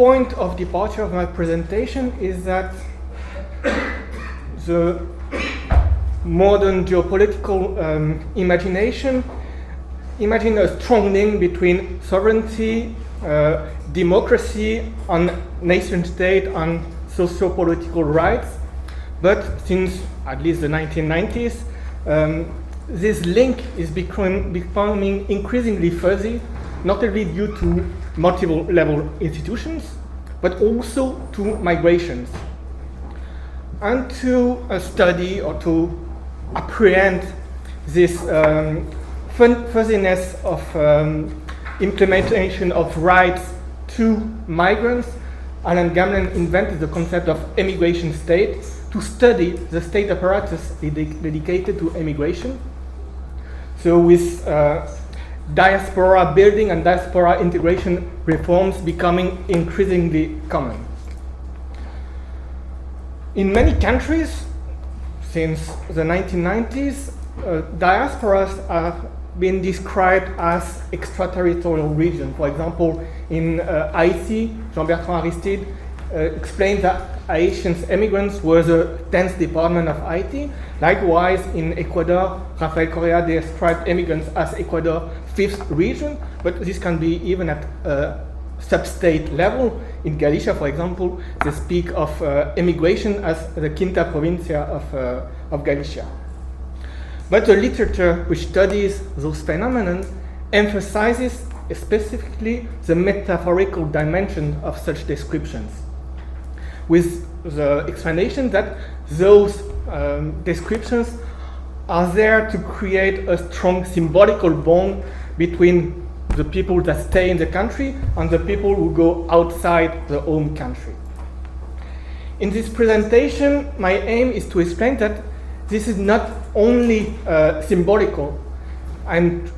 point of departure of my presentation is that the modern geopolitical imagination imagine a strong link between sovereignty, democracy, and nation state and socio-political rights. But since at least the 1990s, this link is becoming increasingly fuzzy, not only due to multiple level institutions, but also to migrations. And to study or to apprehend this fuzziness of implementation of rights to migrants, Alan Gamlen invented the concept of emigration state to study the state apparatus dedicated to emigration. So with diaspora building and diaspora integration reforms becoming increasingly common. In many countries, since the 1990s, diasporas have been described as extraterritorial regions. For example, in Haiti, Jean-Bertrand Aristide explained that Haitian immigrants were the 10th department of Haiti. Likewise, in Ecuador, Rafael Correa described immigrants as Ecuador's 5th region, but this can be even at sub-state level. In Galicia, for example, they speak of immigration as the Quinta Provincia of Galicia. But the literature which studies those phenomena emphasizes specifically the metaphorical dimension of such descriptions, with the explanation that those descriptions are there to create a strong symbolical bond between the people that stay in the country and the people who go outside the home country. In this presentation, my aim is to explain that this is not only symbolical. I'm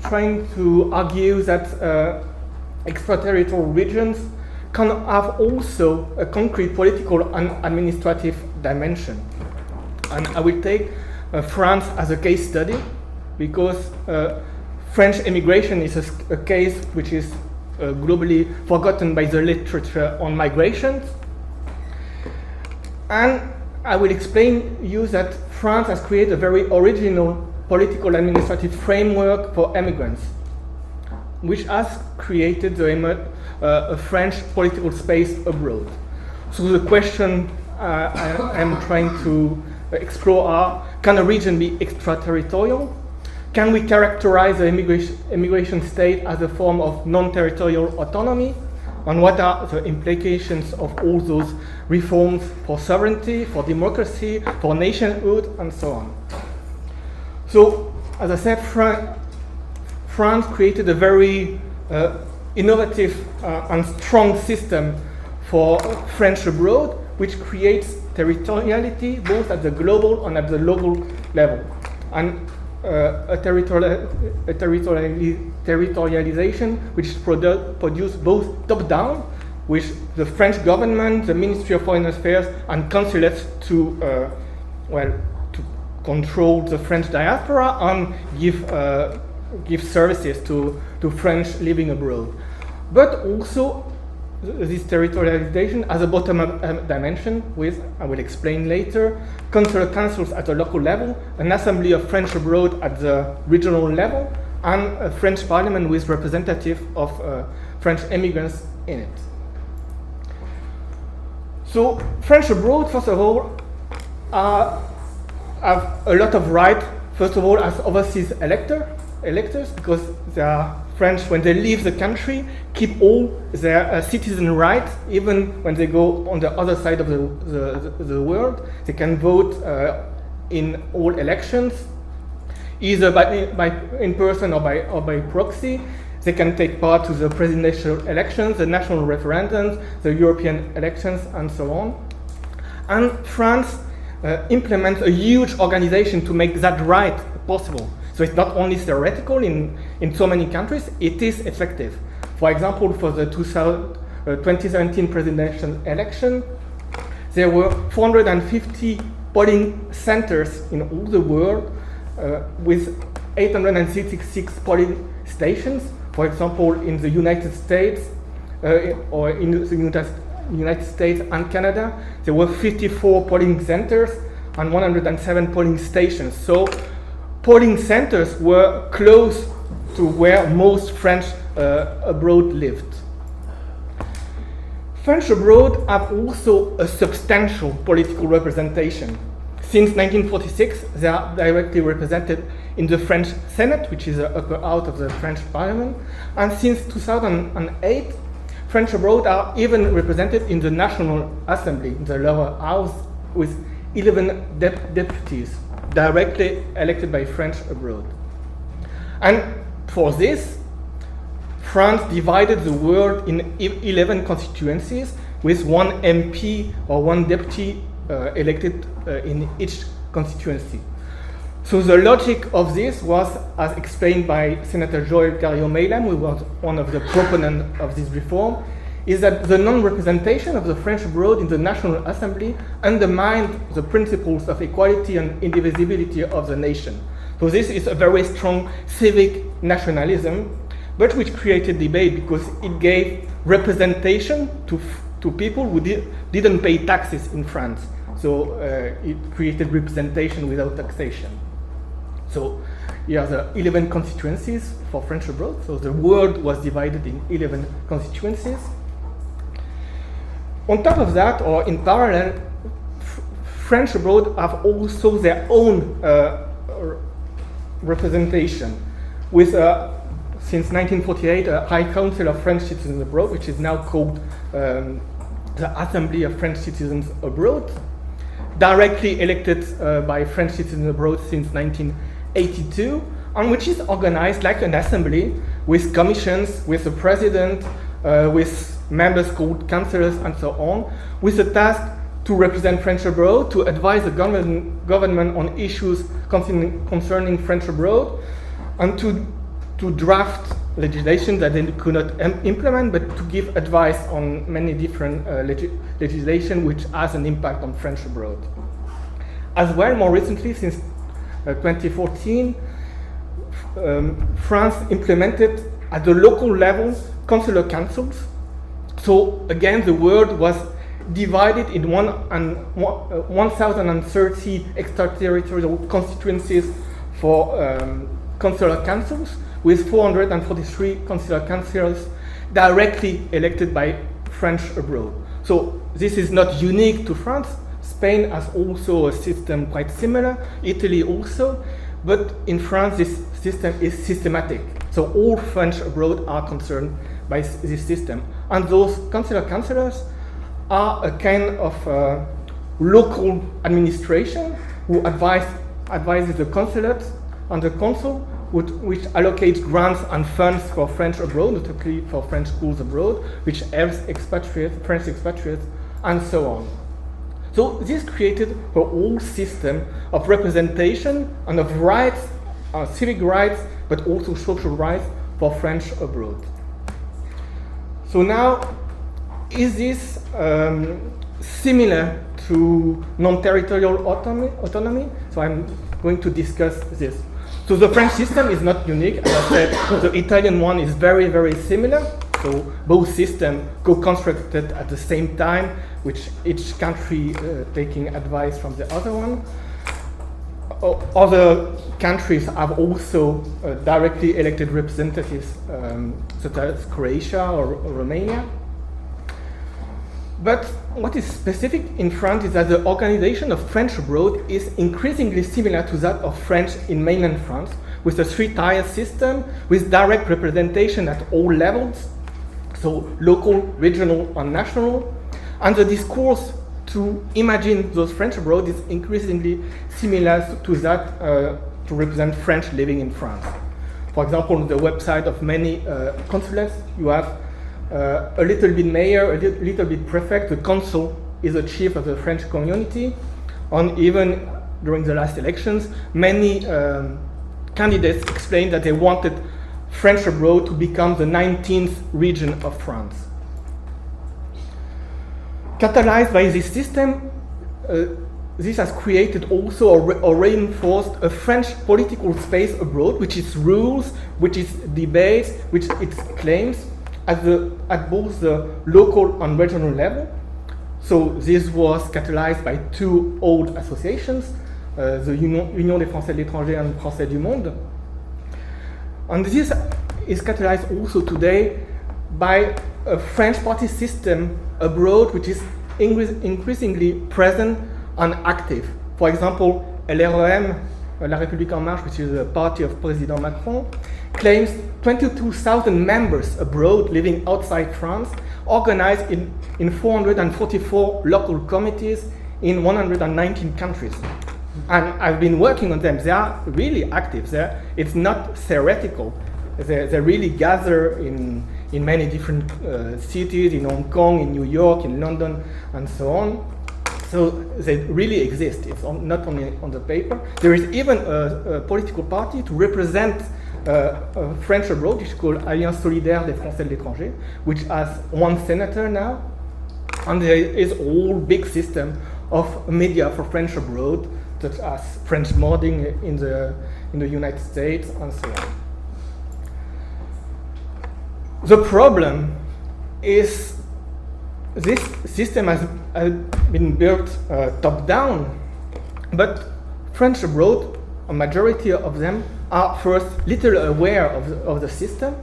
trying to argue that extraterritorial regions can have also a concrete political and administrative dimension. And I will take France as a case study because French immigration is a case which is globally forgotten by the literature on migration. And I will explain you that France has created a very original political administrative framework for immigrants, which has created a French political space abroad. So the question I'm trying to explore are, can a region be extraterritorial? Can we characterize the immigration state as a form of non-territorial autonomy? And what are the implications of all those reforms for sovereignty, for democracy, for nationhood, and so on? So, as I said, France created a very innovative and strong system for French abroad, which creates territoriality both at the global and at the local level. And a territorialization which produced both top-down, which the French government, the Ministry of Foreign Affairs, and consulates to control the French diaspora and give services to French living abroad. But also this territorialization has a bottom-up dimension with, I will explain later, consular councils at the local level, an assembly of French abroad at the regional level, and a French parliament with representatives of French immigrants in it. So French abroad, first of all, have a lot of right, first of all, as overseas electors, because they are French, when they leave the country, keep all their citizen rights, even when they go on the other side of the world. They can vote in all elections, either in person or by proxy. They can take part to the presidential elections, the national referendums, the European elections, and so on. And France implements a huge organization to make that right possible. So it's not only theoretical in so many countries, it is effective. For example, for the 2017 presidential election, there were 450 polling centers in all the world with 866 polling stations. For example, in the United States, or in the United States and Canada, there were 54 polling centers and 107 polling stations. So polling centers were close to where most French abroad lived. French abroad have also a substantial political representation. Since 1946, they are directly represented in the French Senate, which is the upper house of the French Parliament, and since 2008, French abroad are even represented in the National Assembly, in the lower house, with 11 deputies directly elected by French abroad. And for this, France divided the world in 11 constituencies with one MP or one deputy elected in each constituency. So the logic of this was, as explained by Senator Joël Carriot-Meilem, who was one of the proponents of this reform, is that the non-representation of the French abroad in the National Assembly undermined the principles of equality and indivisibility of the nation. So this is a very strong civic nationalism, but which created debate because it gave representation to people who didn't pay taxes in France. So it created representation without taxation. So here are the 11 constituencies for French abroad. So the world was divided in 11 constituencies. On top of that, or in parallel, French abroad have also their own representation with, since 1948, a High Council of French Citizens Abroad, which is now called the Assembly of French Citizens Abroad, directly elected by French citizens abroad since 1982, and which is organized like an assembly with commissions, with a president, with members called councillors and so on, with a task to represent French abroad, to advise the government on issues concerning French abroad, and to draft legislation that they could not implement, but to give advice on many different legislation which has an impact on French abroad. As well, more recently, since 2014, France implemented at the local level consular councils. So again, the world was divided in 1,030 extraterritorial constituencies for consular councils, with 443 consular councillors directly elected by French abroad. So this is not unique to France. Spain has also a system quite similar, Italy also, but in France this system is systematic. So all French abroad are concerned by this system. And those consular councillors are a kind of local administration who advises the consulate and the consul, which allocates grants and funds for French abroad, notably for French schools abroad, which helps French expatriates, and so on. So this created a whole system of representation and of rights, civic rights, but also social rights for French abroad. So now, is this similar to non-territorial autonomy? So I'm going to discuss this. So the French system is not unique. As I said, the Italian one is very, very similar. So both systems co-constructed at the same time, which each country taking advice from the other one. Other countries have also directly elected representatives, such as Croatia or Romania. But what is specific in France is that the organization of French abroad is increasingly similar to that of French in mainland France, with a three-tier system with direct representation at all levels, so local, regional, and national. And the discourse to imagine those French abroad is increasingly similar to that to represent French living in France. For example, on the website of many consulates, you have a little bit mayor, a little bit prefect. The consul is the chief of the French community. And even during the last elections, many candidates explained that they wanted French abroad to become the 19th region of France. Catalyzed by this system, this has created also or reinforced a French political space abroad, which is rules, which is debates, which it claims, at both the local and regional level. So this was catalyzed by two old associations, the Union des Français de l'étranger and Français du Monde. And this is catalyzed also today by a French party system abroad, which is increasingly present and active. For example, LREM, La République En Marche, which is a party of President Macron, claims 22,000 members abroad living outside France, organized in 444 local committees in 119 countries. And I've been working on them. They are really active. It's not theoretical. They really gather in many different cities, in Hong Kong, in New York, in London, and so on. So they really exist. It's not only on the paper. There is even a political party to represent French abroad, which is called Alliance Solidaire des Français de l'étranger, which has one senator now. And there is a whole big system of media for French abroad, such as French modding in the United States, and so on. The problem is this system has been built top-down, but French abroad, a majority of them, are first little aware of the system,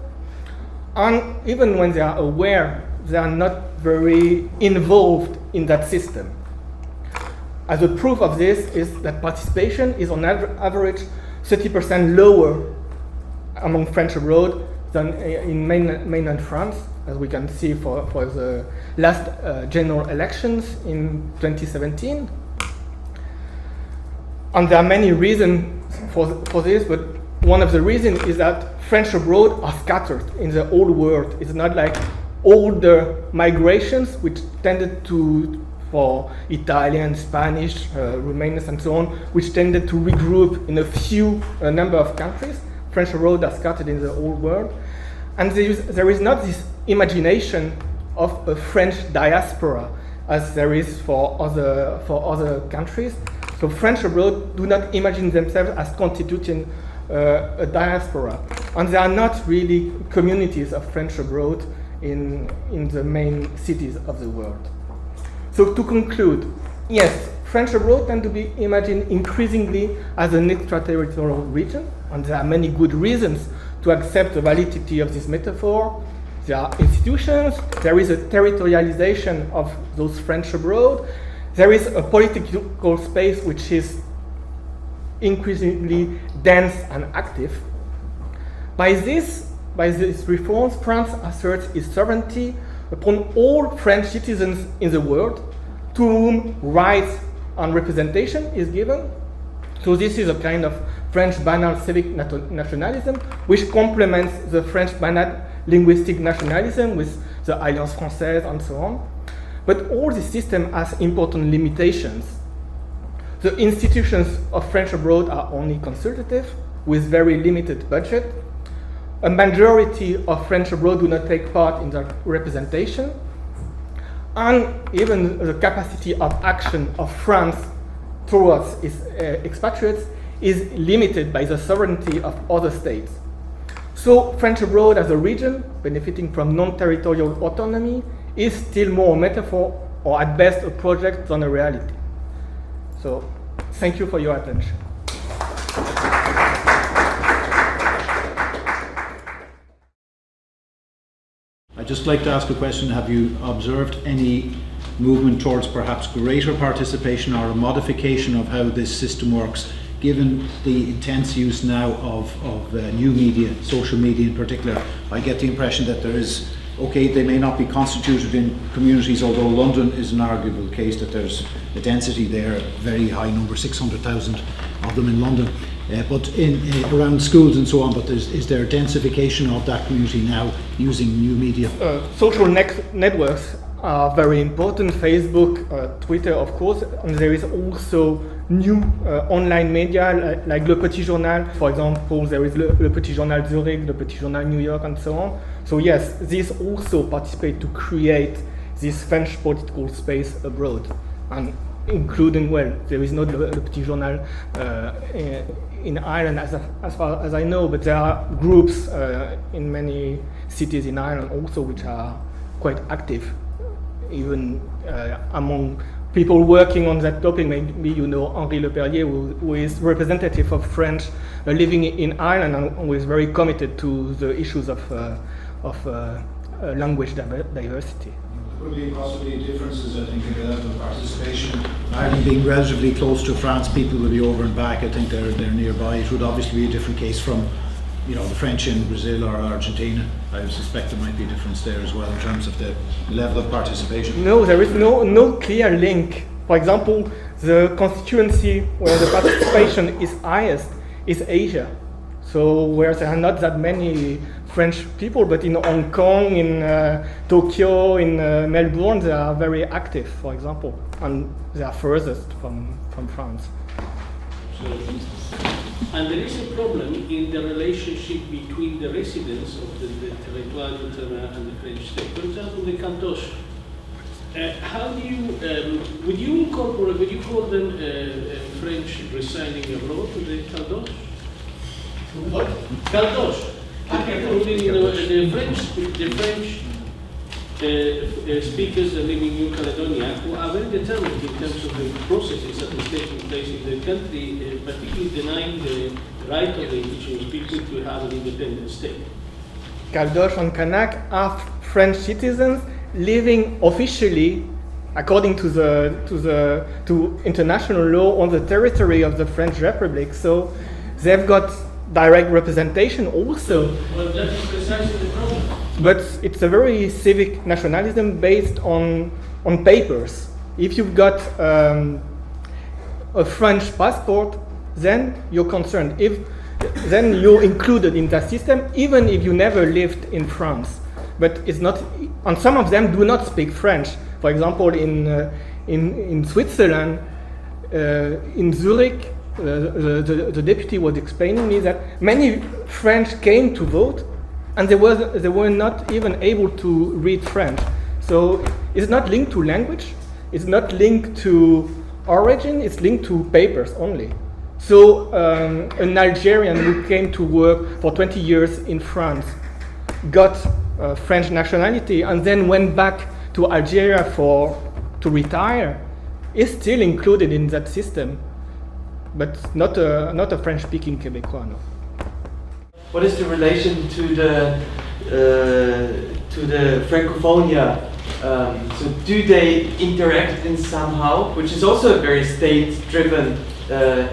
and even when they are aware, they are not very involved in that system. As a proof of this is that participation is on average 30% lower among French abroad than in mainland France, as we can see for the last general elections in 2017. And there are many reasons for this, but one of the reasons is that French abroad are scattered in the whole world. It's not like older migrations, which tended for Italian, Spanish, Romanians, and so on, which tended to regroup in a number of countries. French abroad are scattered in the whole world. And there is not this imagination of a French diaspora as there is for other countries. So French abroad do not imagine themselves as constituting a diaspora. And there are not really communities of French abroad in the main cities of the world. So to conclude, yes, French abroad tend to be imagined increasingly as an extraterritorial region, and there are many good reasons to accept the validity of this metaphor. There are institutions, there is a territorialization of those French abroad, there is a political space which is increasingly dense and active. By these reforms, France asserts its sovereignty upon all French citizens in the world, to whom rights and representation is given. So this is a kind of French banal civic nationalism, which complements the French banal linguistic nationalism with the Alliance Française and so on. But all this system has important limitations. The institutions of French abroad are only consultative, with very limited budget. A majority of French abroad do not take part in the representation. And even the capacity of action of France towards its expatriates is limited by the sovereignty of other states. So French abroad as a region, benefiting from non-territorial autonomy, is still more a metaphor, or at best a project, than a reality. So thank you for your attention. I'd just like to ask a question. Have you observed any movement towards perhaps greater participation or a modification of how this system works, given the intense use now of new media, social media in particular? I get the impression that there is, okay, they may not be constituted in communities, although London is an arguable case that there's a density there, a very high number, 600,000 of them in London. But around schools and so on, but is there densification of that community now using new media? Social networks are very important, Facebook, Twitter, of course, and there is also new online media like Le Petit Journal, for example. There is Le Petit Journal Zurich, Le Petit Journal New York, and so on. So yes, these also participate to create this French political space abroad, and including, well, there is not Le Petit Journal in Ireland, as far as I know, but there are groups in many cities in Ireland also which are quite active, even among people working on that topic. Maybe you know Henri Leperrier, who is representative of French living in Ireland and who is very committed to the issues of language diversity. There could be possibly differences, I think, in the level of participation. Ireland being relatively close to France, people will be over and back. I think they're nearby. It would obviously be a different case from, the French in Brazil or Argentina. I suspect there might be a difference there as well in terms of the level of participation. No, there is no clear link. For example, the constituency where the participation is highest is Asia. So where there are not that many French people, but in Hong Kong, in Tokyo, in Melbourne, they are very active, for example, and they are furthest from France. And there is a problem in the relationship between the residents of the territoire d'outre-mer and the French state. For example, the Cantos. How do you, would you call them French residing abroad to the Cantos? What? Cantos. People the French speakers living in New Caledonia who are very determined in terms of the processes that is taking place in the country, particularly denying the right of the indigenous people to have an independent state. Caldoche and Kanak are French citizens living officially, according to international law, on the territory of the French Republic. So they've got direct representation also. Well, that is precisely the problem. But it's a very civic nationalism based on papers. If you've got a French passport, then you're concerned. Then you're included in that system, even if you never lived in France. But it's not. And some of them do not speak French. For example, in Switzerland, in Zurich, the deputy was explaining me that many French came to vote, and they were not even able to read French. So it's not linked to language, it's not linked to origin, it's linked to papers only. So an Algerian who came to work for 20 years in France got French nationality and then went back to Algeria to retire, is still included in that system, but not a French-speaking Québécois. No. What is the relation to the Francophonia? So do they interact in somehow, which is also a very state-driven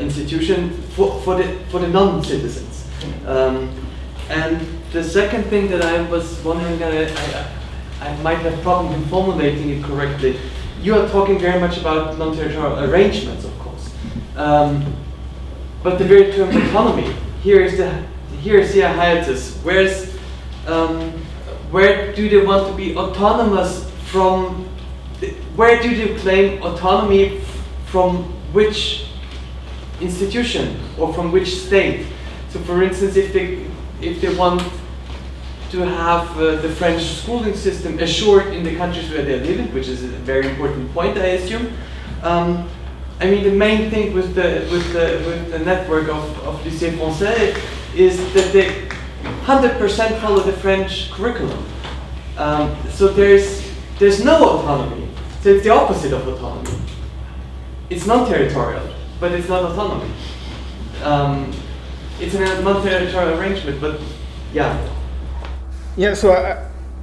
institution for the non-citizens? And the second thing that I was wondering, that I might have problem in formulating it correctly. You are talking very much about non-territorial arrangements, of course, but the very term autonomy here is the hiatus. Where do they want to be autonomous from? Where do they claim autonomy from which institution or from which state? So, for instance, if they want to have the French schooling system assured in the countries where they're living, which is a very important point, I assume. I mean, the main thing with the network of Lycée Français is that they 100% follow the French curriculum. So there's no autonomy. So it's the opposite of autonomy. It's non-territorial, but it's not autonomy. It's a non-territorial arrangement, but yeah. Yeah, so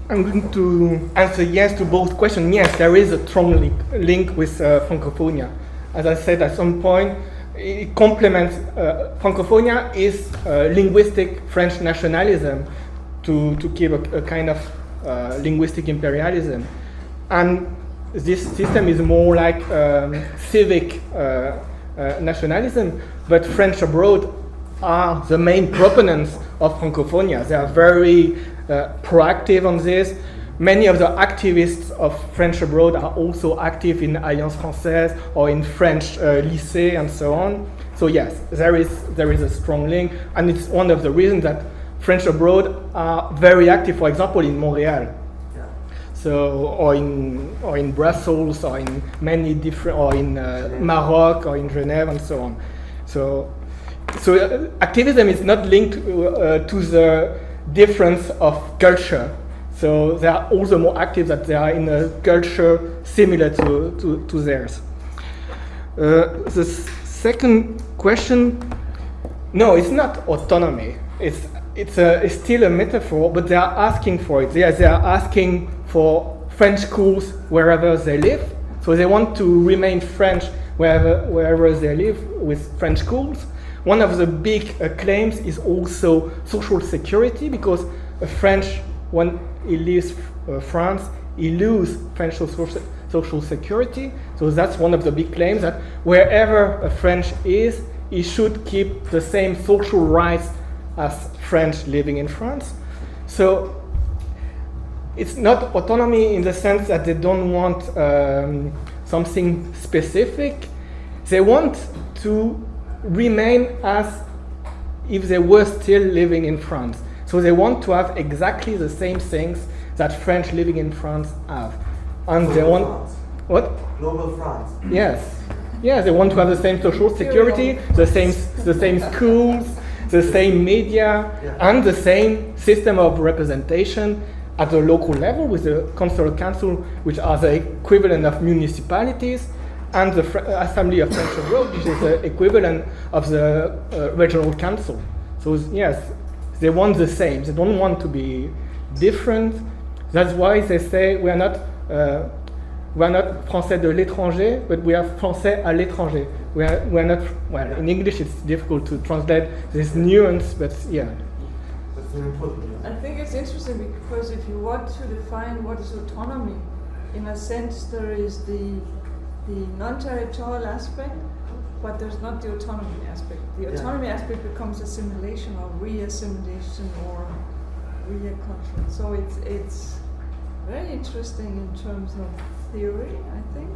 I'm going to answer yes to both questions. Yes, there is a strong link with Francophonia. As I said at some point, it complements, Francophonia is linguistic French nationalism to keep a kind of linguistic imperialism. And this system is more like civic nationalism, but French abroad are the main proponents of Francophonia. They are very proactive on this. Many of the activists of French abroad are also active in Alliance Française or in French lycée and so on. So yes, there is a strong link, and it's one of the reasons that French abroad are very active, for example, in Montreal. Yeah. So, or in Brussels, or in many different, or in Maroc, or in Geneva, and so on. So So activism is not linked to the difference of culture. So they are also more active that they are in a culture similar to theirs. The second question, no, it's not autonomy. It's still a metaphor, but they are asking for it. They are asking for French schools wherever they live. So they want to remain French wherever they live with French schools. One of the big claims is also social security, because a French, when he leaves France, he loses French social security. So that's one of the big claims, that wherever a French is, he should keep the same social rights as French living in France. So it's not autonomy in the sense that they don't want something specific. They want to remain as if they were still living in France. So they want to have exactly the same things that French living in France have. And they want... France. What? Global France. Yes. Yeah, they want to have the same social security, the same schools, the same media, and the same system of representation at the local level with the consular council, which are the equivalent of municipalities, and the Assembly of French abroad, which is the equivalent of the regional council. So yes, they want the same. They don't want to be different. That's why they say we are not français de l'étranger, but we are français à l'étranger. We are not, well, in English it's difficult to translate this nuance, but yeah. That's very important. I think it's interesting because if you want to define what is autonomy, in a sense there is the non-territorial aspect, but there's not the autonomy aspect. The autonomy aspect becomes assimilation or re-assimilation or re-acculturation. So it's very interesting in terms of theory, I think.